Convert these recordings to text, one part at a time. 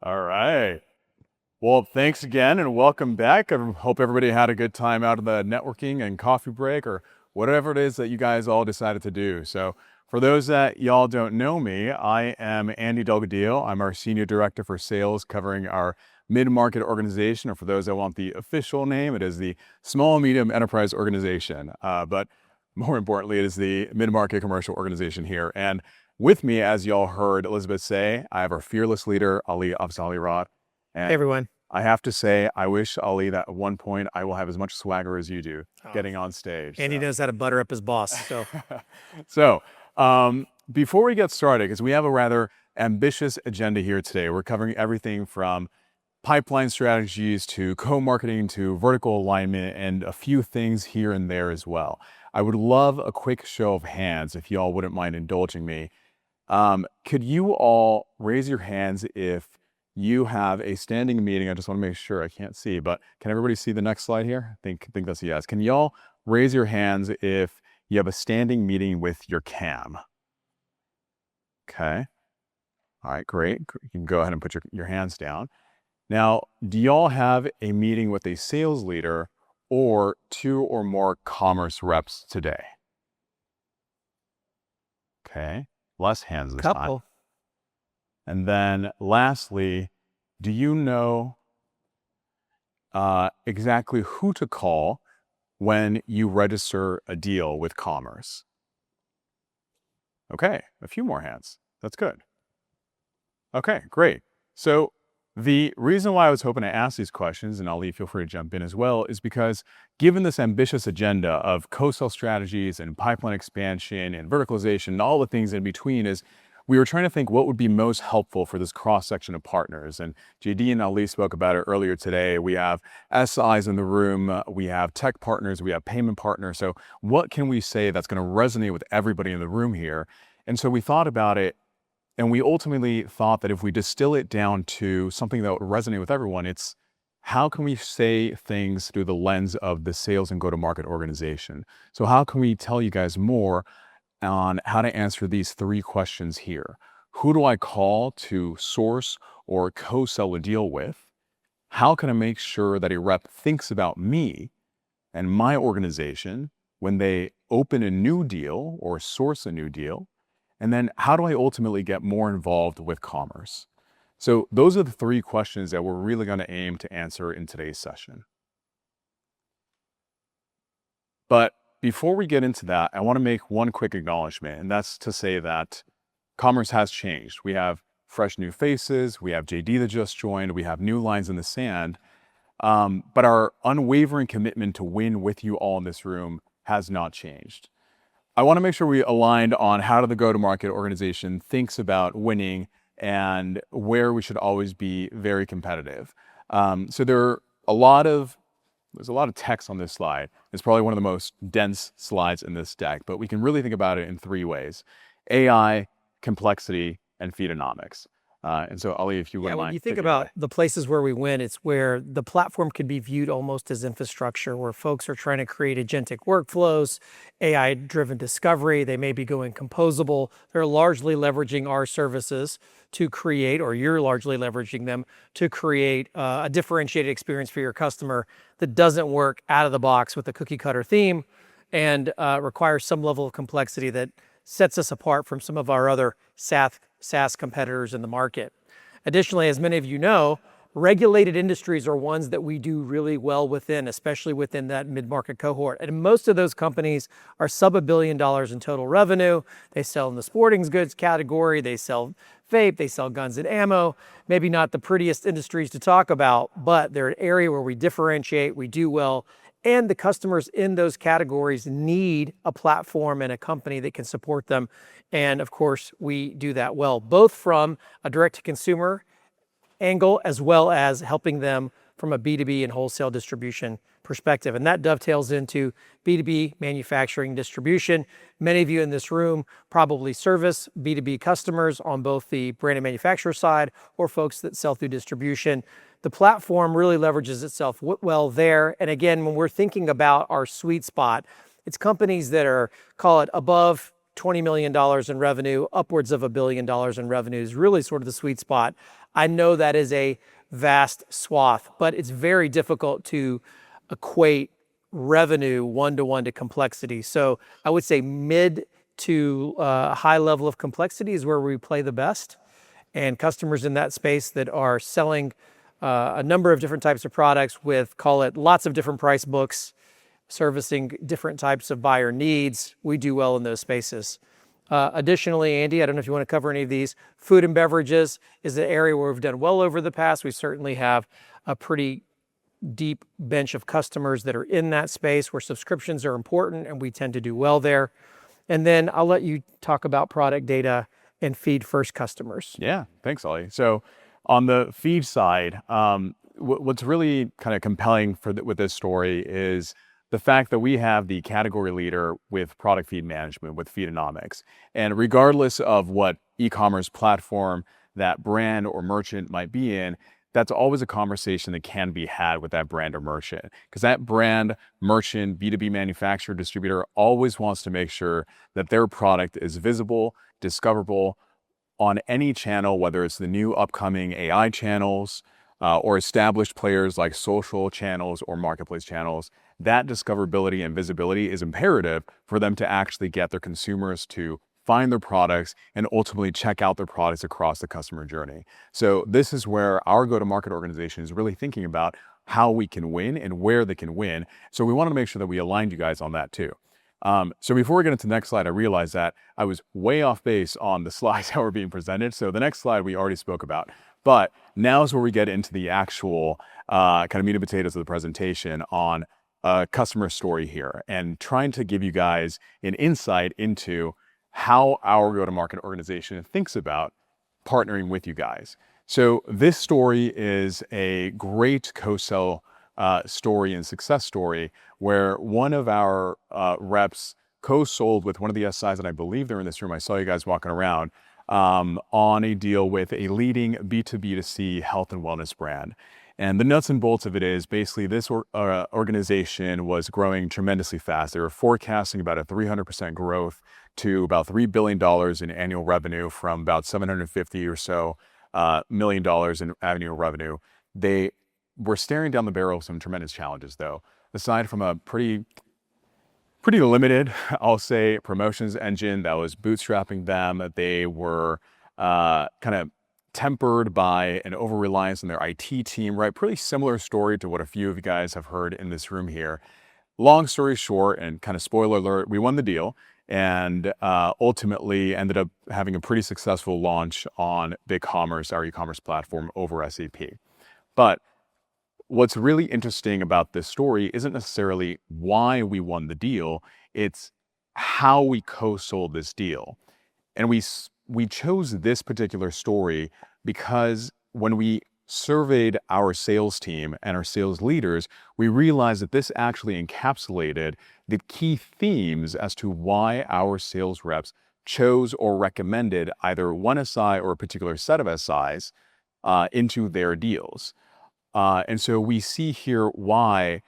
All right. Well, thanks again and welcome back. I hope everybody had a good time out of the networking and coffee break or whatever it is that you guys all decided to do. So, for those that y'all don't know me, I am Andy Delgadillo. I'm our Senior Director for Sales covering our mid-market organization, or for those that want the official name, it is the Small Medium Enterprise Organization. But more importantly, it is the mid-market commercial organization here. And with me, as y'all heard Elizabeth say, I have our fearless leader, Ali Afzali. Hey, And everyone. I have to say, I wish, Ali, that at one point I will have as much swagger as you do Oh, getting on stage. Andy knows how to butter up his boss. So So, before we get started, because we have a rather ambitious agenda here today, we're covering everything from pipeline strategies to co-marketing to vertical alignment and a few things here and there as well. I would love a quick show of hands if y'all wouldn't mind indulging me. Could you all raise your hands if you have a standing meeting? I just want to make sure. I can't see, but can everybody see the next slide here? I think that's a yes. Can y'all raise your hands if you have a standing meeting with your CAM? Okay. All right, great. You can go ahead and put your hands down. Now, do y'all have a meeting with a sales leader or two or more commerce reps today? Okay. Less hands this time. couple. And then lastly, do you know exactly who to call when you register a deal with commerce? Okay, a few more hands. That's good. Okay, great. So the reason why I was hoping to ask these questions, and Ali, feel free to jump in as well, is because given this ambitious agenda of co-sell strategies and pipeline expansion and verticalization and all the things in between, is we were trying to think what would be most helpful for this cross-section of partners. And JD and Ali spoke about it earlier today. We have SIs in the room, we have tech partners, we have payment partners. So what can we say that's going to resonate with everybody in the room here? And so we thought about it, and we ultimately thought that if we distill it down to something that would resonate with everyone, it's how can we say things through the lens of the sales and go-to-market organization? So how can we tell you guys more on how to answer these three questions here? Who do I call to source or co-sell a deal with? How can I make sure that a rep thinks about me and my organization when they open a new deal or source a new deal? And then how do I ultimately get more involved with commerce? So those are the three questions that we're really going to aim to answer in today's session. But before we get into that, I want to make one quick acknowledgement, and that's to say that commerce has changed. We have fresh new faces, we have JD that just joined, we have new lines in the sand, but our unwavering commitment to win with you all in this room has not changed. I want to make sure we aligned on how the go-to-market organization thinks about winning and where we should always be very competitive. So there's a lot of text on this slide. It's probably one of the most dense slides in this deck, but we can really think about it in three ways: AI, complexity, and feedonomics. And so, Ali, if you Yeah, wouldn't when mind you think taking it away. about the places where we win, it's where the platform could be viewed almost as infrastructure, where folks are trying to create agentic workflows, AI-driven discovery. They may be going composable. They're largely leveraging our services to create, or you're largely leveraging them to create a differentiated experience for your customer that doesn't work out of the box with a cookie cutter theme and requires some level of complexity that sets us apart from some of our other SaaS competitors in the market. Additionally, as many of you know, regulated industries are ones that we do really well within, especially within that mid-market cohort. And most of those companies are sub $1 billion in total revenue. They sell in the sporting goods category, they sell vape, they sell guns and ammo. Maybe not the prettiest industries to talk about, but they're an area where we differentiate, we do well, and the customers in those categories need a platform and a company that can support them. And of course, we do that well, both from a direct-to-consumer angle as well as helping them from a B2B and wholesale distribution perspective. And that dovetails into B2B manufacturing distribution. Many of you in this room probably service B2B customers on both the branded manufacturer side or folks that sell through distribution. The platform really leverages itself well there. And again, when we're thinking about our sweet spot, it's companies that are, call it above $20 million in revenue, upwards of $1 billion in revenue is really sort of the sweet spot. I know that is a vast swath, but it's very difficult to equate revenue one-to-one to complexity. So I would say mid to high level of complexity is where we play the best. And customers in that space that are selling a number of different types of products with, call it, lots of different price books, servicing different types of buyer needs, we do well in those spaces. Additionally, Andy, I don't know if you want to cover any of these. Food and beverages is an area where we've done well over the past. We certainly have a pretty deep bench of customers that are in that space where subscriptions are important, and we tend to do well there. And then I'll let you talk about product data and feed first customers. Yeah, thanks, Ollie. So on the feed side, what's really kind of compelling with this story is the fact that we have the category leader with product feed management, with Feedonomics. And regardless of what e-commerce platform that brand or merchant might be in, that's always a conversation that can be had with that brand or merchant. Because that brand, merchant, B2B manufacturer, distributor always wants to make sure that their product is visible, discoverable on any channel, whether it's the new upcoming AI channels or established players like social channels or marketplace channels. That discoverability and visibility is imperative for them to actually get their consumers to find their products and ultimately check out their products across the customer journey. So this is where our go-to-market organization is really thinking about how we can win and where they can win. So we wanted to make sure that we aligned you guys on that too. So before we get into the next slide, I realized that I was way off base on the slides that were being presented. So the next slide we already spoke about. But now is where we get into the actual kind of meat and potatoes of the presentation on a customer story here and trying to give you guys an insight into how our go-to-market organization thinks about partnering with you guys. So this story is a great co-sell story and success story where one of our reps co-sold with one of the SIs, and I believe they're in this room. I saw you guys walking around on a deal with a leading B2B2C health and wellness brand. And the nuts and bolts of it is basically this organization was growing tremendously fast. They were forecasting about a 300% growth to about $3 billion in annual revenue from about $750 or so million in annual revenue. They were staring down the barrel of some tremendous challenges though. Aside from a pretty limited, I'll say, promotions engine that was bootstrapping them, they were kind of tempered by an over-reliance on their IT team, right? Pretty similar story to what a few of you guys have heard in this room here. Long story short, and kind of spoiler alert, we won the deal and ultimately ended up having a pretty successful launch on BigCommerce, our e-commerce platform, over SAP. But what's really interesting about this story isn't necessarily why we won the deal, it's how we co-sold this deal. And we chose this particular story because when we surveyed our sales team and our sales leaders, we realized that this actually encapsulated the key themes as to why our sales reps chose or recommended either one SI or a particular set of SIs into their deals. And so we see here why,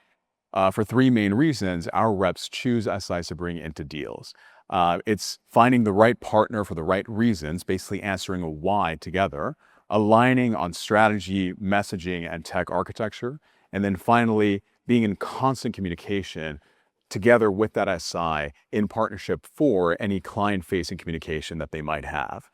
for three main reasons, our reps choose SIs to bring into deals. It's finding the right partner for the right reasons, basically answering a why together, aligning on strategy, messaging, and tech architecture, and then finally being in constant communication together with that SI in partnership for any client-facing communication that they might have.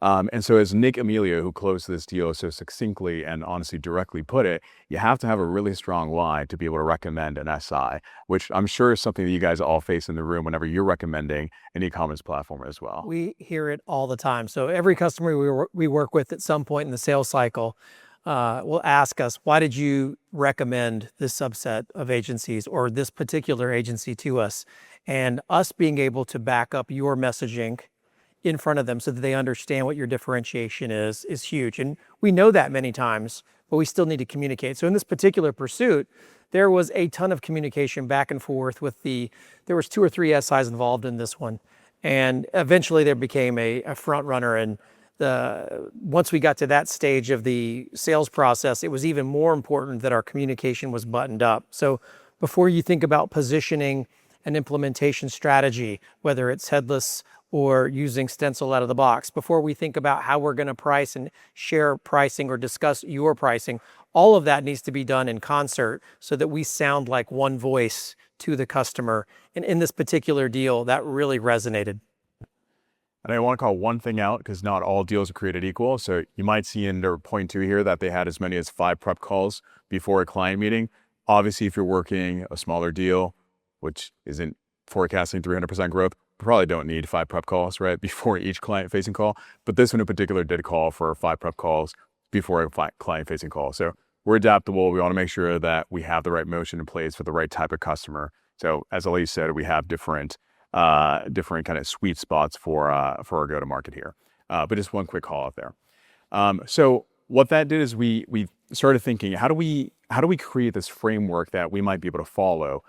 And so as Nick Amelia, who closed this deal so succinctly and honestly directly put it, you have to have a really strong why to be able to recommend an SI, which I'm sure is something that you guys all face in the room whenever you're recommending an e-commerce platform as well. We hear it all the time. So every customer we work with at some point in the sales cycle will ask us, why did you recommend this subset of agencies or this particular agency to us? And us being able to back up your messaging in front of them so that they understand what your differentiation is huge. And we know that many times, but we still need to communicate. So in this particular pursuit, there was a ton of communication back and forth with there was 2 or 3 SIs involved in this one. And eventually there became a front runner. And once we got to that stage of the sales process, it was even more important that our communication was buttoned up. So before you think about positioning an implementation strategy, whether it's headless or using Stencil out of the box, before we think about how we're going to price and share pricing or discuss your pricing, all of that needs to be done in concert so that we sound like one voice to the customer. And in this particular deal, that really resonated. And I want to call one thing out because not all deals are created equal. So you might see in their point 2 here that they had as many as 5 prep calls before a client meeting. Obviously, if you're working a smaller deal, which isn't forecasting 300% growth, you probably don't need 5 prep calls, right, before each client-facing call. But this one in particular did call for 5 prep calls before a client-facing call. So we're adaptable. We want to make sure that we have the right motion in place for the right type of customer. So as Ali said, we have different kind of sweet spots for our go-to-market here. But just one quick call out there. So what that did is we started thinking, how do we create this framework that we might be able to follow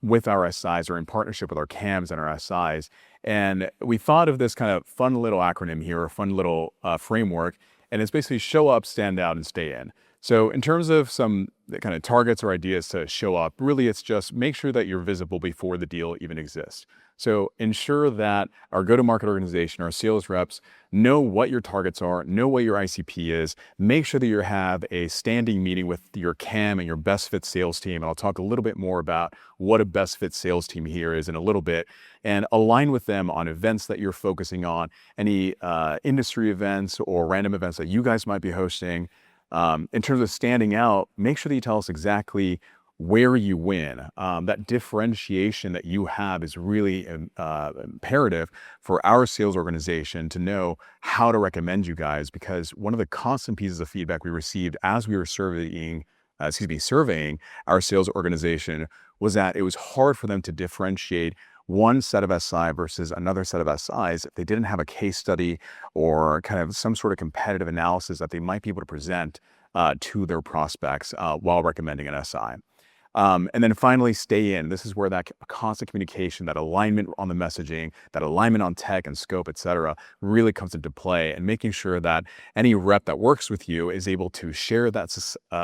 with our SIs or in partnership with our CAMs and our SIs? And we thought of this kind of fun little acronym here, a fun little framework, and it's basically show up, stand out, and stay in. So in terms of some kind of targets or ideas to show up, really it's just make sure that you're visible before the deal even exists. So ensure that our go-to-market organization, our sales reps, know what your targets are, know what your ICP is, make sure that you have a standing meeting with your CAM and your best fit sales team. And I'll talk a little bit more about what a best fit sales team here is in a little bit, and align with them on events that you're focusing on, any industry events or random events that you guys might be hosting. In terms of standing out, make sure that you tell us exactly where you win. That differentiation that you have is really imperative for our sales organization to know how to recommend you guys, because one of the constant pieces of feedback we received as we were surveying our sales organization was that it was hard for them to differentiate one set of SI versus another set of SIs if they didn't have a case study or kind of some sort of competitive analysis that they might be able to present to their prospects while recommending an SI. And then finally, stay in. This is where that constant communication, that alignment on the messaging, that alignment on tech and scope, et cetera, really comes into play, and making sure that any rep that works with you is able to share that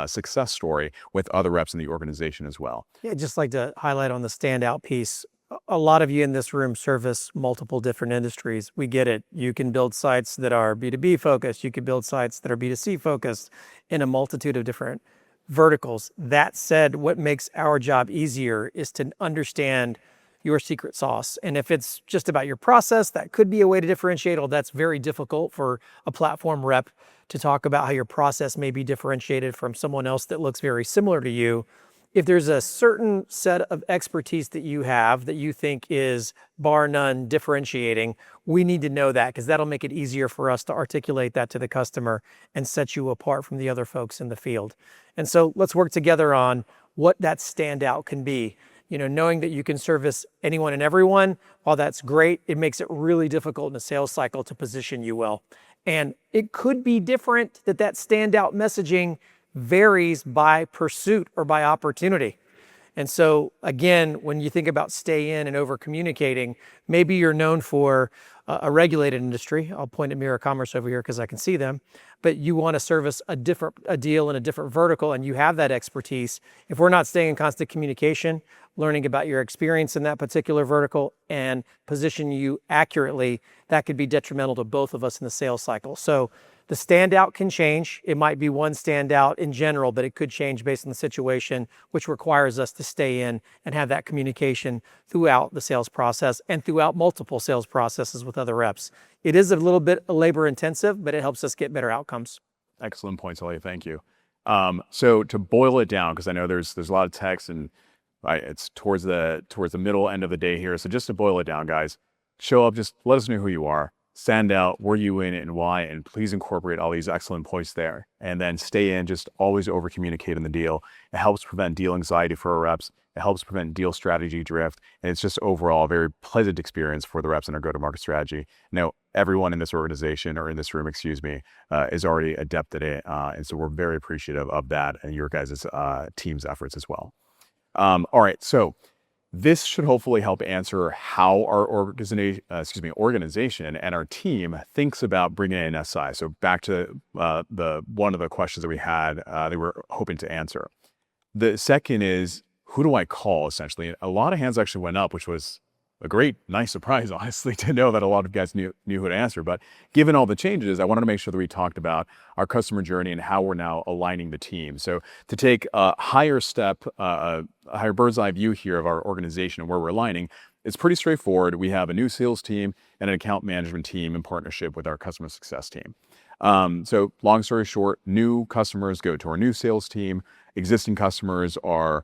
success story with other reps in the organization as well. Yeah, I'd just like to highlight on the standout piece. A lot of you in this room service multiple different industries. We get it. You can build sites that are B2B focused. You can build sites that are B2C focused in a multitude of different verticals. That said, what makes our job easier is to understand your secret sauce. And if it's just about your process, that could be a way to differentiate. Although that's very difficult for a platform rep to talk about how your process may be differentiated from someone else that looks very similar to you. If there's a certain set of expertise that you have that you think is bar none differentiating, we need to know that, because that'll make it easier for us to articulate that to the customer and set you apart from the other folks in the field. And so let's work together on what that standout can be. You know, knowing that you can service anyone and everyone, while that's great, it makes it really difficult in a sales cycle to position you well. And it could be different that standout messaging varies by pursuit or by opportunity. And so again, when you think about stay in and over communicating, maybe you're known for a regulated industry. I'll point at Mirror Commerce over here because I can see them, but you want to service a deal in a different vertical, and you have that expertise. If we're not staying in constant communication, learning about your experience in that particular vertical and position you accurately, that could be detrimental to both of us in the sales cycle. So the standout can change. It might be one standout in general, but it could change based on the situation, which requires us to stay in and have that communication throughout the sales process and throughout multiple sales processes with other reps. It is a little bit labor intensive, but it helps us get better outcomes. Excellent points, Ali. Thank you. So to boil it down, because I know there's a lot of text and it's towards the middle end of the day here. So just to boil it down, guys, show up, just let us know who you are. Stand out, where you in and why, and please incorporate all these excellent points there. And then stay in, just always over communicate in the deal. It helps prevent deal anxiety for our reps. It helps prevent deal strategy drift. And it's just overall a very pleasant experience for the reps in our go-to-market strategy. Now, everyone in this organization, or in this room, is already adept at it. And so we're very appreciative of that and your guys' team's efforts as well. All right, so this should hopefully help answer how our organization and our team thinks about bringing in SI. So back to one of the questions that we had, they were hoping to answer. The second is, who do I call, essentially? A lot of hands actually went up, which was a great, nice surprise, honestly, to know that a lot of guys knew who to answer. But given all the changes, I wanted to make sure that we talked about our customer journey and how we're now aligning the team. So to take a higher step, a higher bird's eye view here of our organization and where we're aligning, it's pretty straightforward. We have a new sales team and an account management team in partnership with our customer success team. So long story short, new customers go to our new sales team. Existing customers are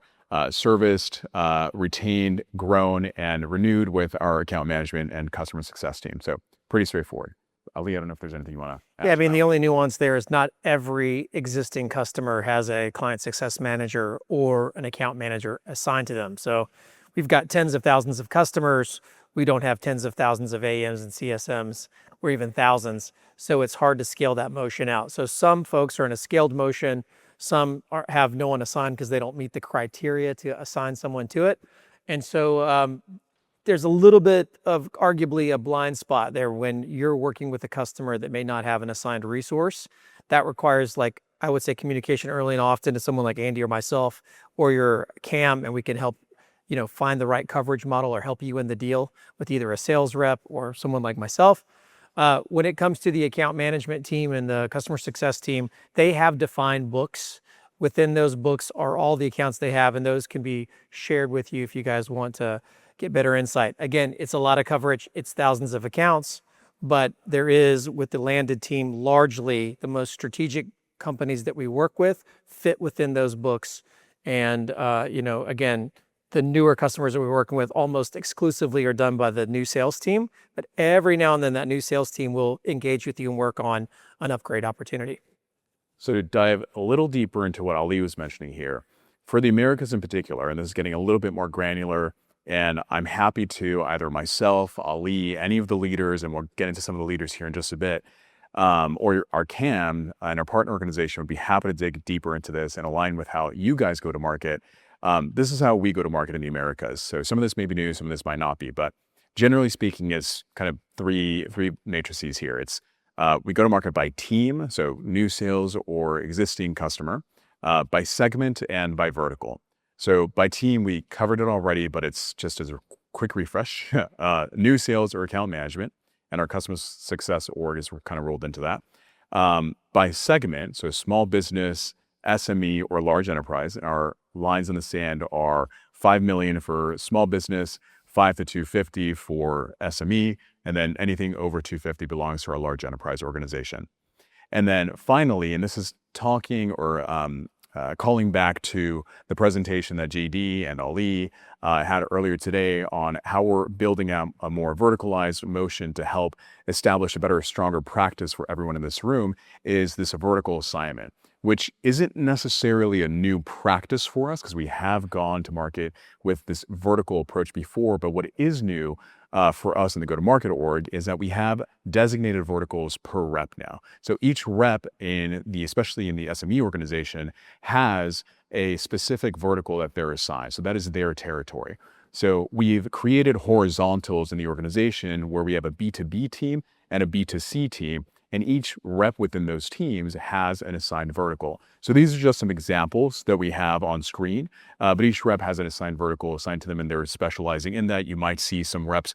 serviced, retained, grown, and renewed with our account management and customer success team. So pretty straightforward. Ali, I don't know if there's anything you want to add. Yeah, I mean, the only nuance there is not every existing customer has a client success manager or an account manager assigned to them. So we've got tens of thousands of customers. We don't have tens of thousands of AMs and CSMs or even thousands. So it's hard to scale that motion out. So some folks are in a scaled motion. Some have no one assigned because they don't meet the criteria to assign someone to it. And so there's a little bit of arguably a blind spot there when you're working with a customer that may not have an assigned resource. That requires, like, I would say, communication early and often to someone like Andy or myself or your CAM, and we can help, find the right coverage model or help you in the deal with either a sales rep or someone like myself. When it comes to the account management team and the customer success team, they have defined books. Within those books are all the accounts they have, and those can be shared with you if you guys want to get better insight. Again, it's a lot of coverage. It's thousands of accounts, but there is, with the landed team, largely the most strategic companies that we work with fit within those books. And, again, the newer customers that we're working with almost exclusively are done by the new sales team, but every now and then that new sales team will engage with you and work on an upgrade opportunity. So to dive a little deeper into what Ali was mentioning here, for the Americas in particular, and this is getting a little bit more granular, and I'm happy to either myself, Ali, any of the leaders, and we'll get into some of the leaders here in just a bit, or our CAM and our partner organization would be happy to dig deeper into this and align with how you guys go to market. This is how we go to market in the Americas. So some of this may be new, some of this might not be, but generally speaking, it's kind of three matrices here. It's we go to market by team, so new sales or existing customer, by segment, and by vertical. So by team, we covered it already, but it's just as a quick refresh. New sales or account management, and our customer success org is kind of rolled into that. By segment, so small business, SME, or large enterprise, and our lines in the sand are 5 million for small business, 5 to 250 for SME, and then anything over 250 belongs to our large enterprise organization. And then finally, and this is talking or calling back to the presentation that JD and Ali had earlier today on how we're building out a more verticalized motion to help establish a better, stronger practice for everyone in this room, is this vertical assignment, which isn't necessarily a new practice for us because we have gone to market with this vertical approach before. But what is new for us in the go-to-market org is that we have designated verticals per rep now. So each rep especially in the SME organization, has a specific vertical that they're assigned. So that is their territory. So we've created horizontals in the organization where we have a B2B team and a B2C team, and each rep within those teams has an assigned vertical. So these are just some examples that we have on screen, but each rep has an assigned vertical assigned to them, and they're specializing in that. You might see some reps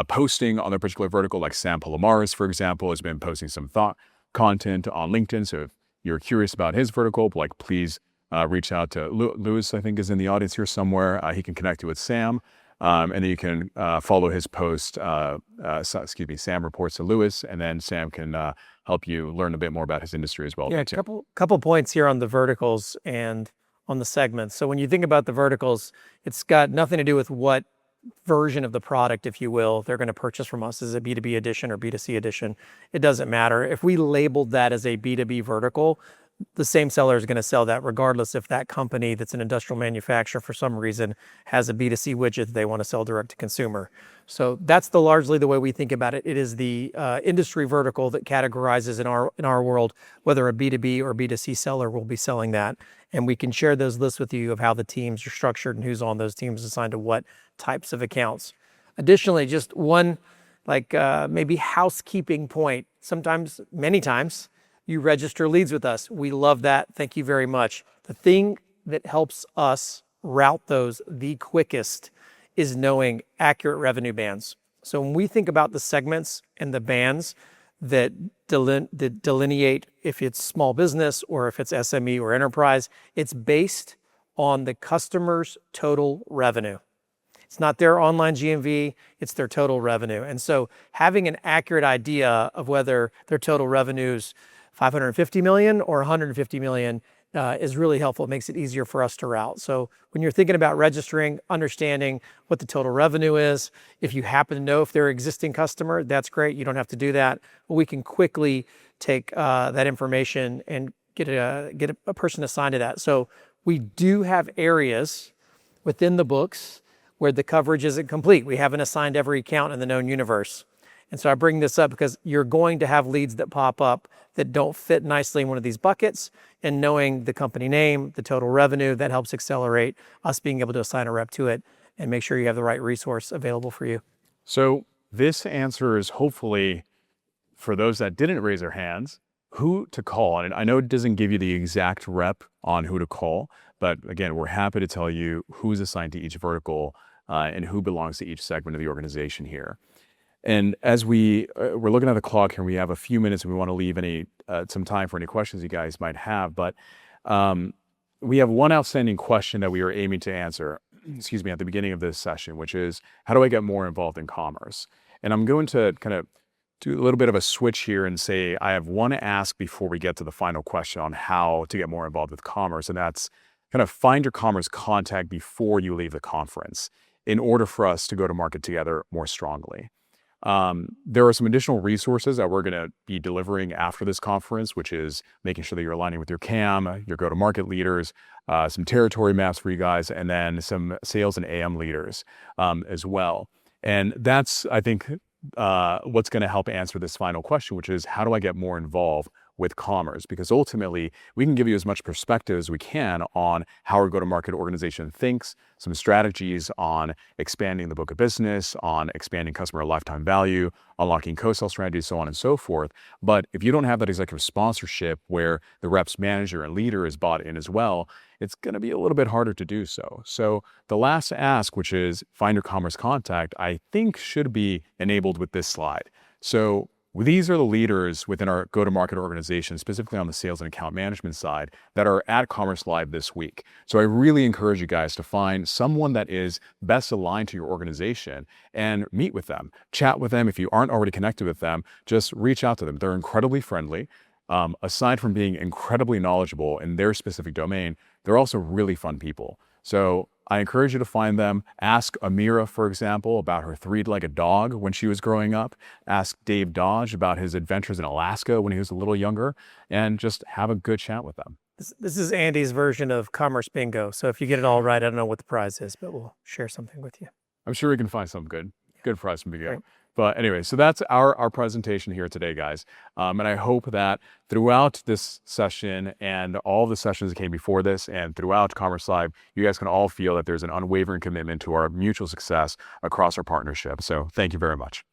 posting on their particular vertical, like Sam Palomares, for example, has been posting some thought content on LinkedIn. So if you're curious about his vertical, please reach out to Lewis, I think is in the audience here somewhere. He can connect you with Sam. And then you can follow his post, Sam reports to Lewis, and then Sam can help you learn a bit more about his industry as well. Yeah, a couple points here on the verticals and on the segments. So when you think about the verticals, it's got nothing to do with what version of the product, if you will, they're going to purchase from us as a B2B edition or B2C edition. It doesn't matter. If we labeled that as a B2B vertical, the same seller is going to sell that regardless if that company that's an industrial manufacturer for some reason has a B2C widget that they want to sell direct to consumer. So that's largely the way we think about it. It is the industry vertical that categorizes in our world whether a B2B or B2C seller will be selling that. And we can share those lists with you of how the teams are structured and who's on those teams assigned to what types of accounts. Additionally, just one maybe housekeeping point. Many times, you register leads with us. We love that. Thank you very much. The thing that helps us route those the quickest is knowing accurate revenue bands. So when we think about the segments and the bands that delineate if it's small business or if it's SME or enterprise, it's based on the customer's total revenue. It's not their online GMV, it's their total revenue. And so having an accurate idea of whether their total revenue is 550 million or 150 million is really helpful. It makes it easier for us to route. So when you're thinking about registering, understanding what the total revenue is, if you happen to know if they're an existing customer, that's great. You don't have to do that. But we can quickly take that information and get a person assigned to that. So we do have areas within the books where the coverage isn't complete. We haven't assigned every account in the known universe. And so I bring this up because you're going to have leads that pop up that don't fit nicely in one of these buckets, and knowing the company name, the total revenue, that helps accelerate us being able to assign a rep to it and make sure you have the right resource available for you. So this answer is hopefully, for those that didn't raise their hands, who to call. And I know it doesn't give you the exact rep on who to call, but again, we're happy to tell you who's assigned to each vertical and who belongs to each segment of the organization here. And as we're looking at the clock here, we have a few minutes and we want to leave some time for any questions you guys might have. But we have one outstanding question that we are aiming to answer, at the beginning of this session, which is, how do I get more involved in commerce? And I'm going to kind of do a little bit of a switch here and say, I have one ask before we get to the final question on how to get more involved with commerce. And that's kind of find your commerce contact before you leave the conference in order for us to go to market together more strongly. There are some additional resources that we're going to be delivering after this conference, which is making sure that you're aligning with your CAM, your go-to-market leaders, some territory maps for you guys, and then some sales and AM leaders as well. And that's, I think, what's going to help answer this final question, which is, how do I get more involved with commerce? Because ultimately, we can give you as much perspective as we can on how our go-to-market organization thinks, some strategies on expanding the book of business, on expanding customer lifetime value, unlocking co-sell strategies, so on and so forth. But if you don't have that executive sponsorship where the rep's manager and leader is bought in as well, it's going to be a little bit harder to do so. So the last ask, which is find your commerce contact, I think should be enabled with this slide. So these are the leaders within our go-to-market organization, specifically on the sales and account management side, that are at Commerce Live this week. So I really encourage you guys to find someone that is best aligned to your organization and meet with them, chat with them. If you aren't already connected with them, just reach out to them. They're incredibly friendly. Aside from being incredibly knowledgeable in their specific domain, they're also really fun people. So I encourage you to find them. Ask Amira, for example, about her three-legged dog when she was growing up. Ask Dave Dodge about his adventures in Alaska when he was a little younger, and just have a good chat with them. This is Andy's version of Commerce Bingo. So if you get it all right, I don't know what the prize is, but we'll share something with you. I'm sure we can find some good prize from Bingo. Right. But anyway, so that's our presentation here today, guys. And I hope that throughout this session and all the sessions that came before this and throughout Commerce Live, you guys can all feel that there's an unwavering commitment to our mutual success across our partnership. So thank you very much.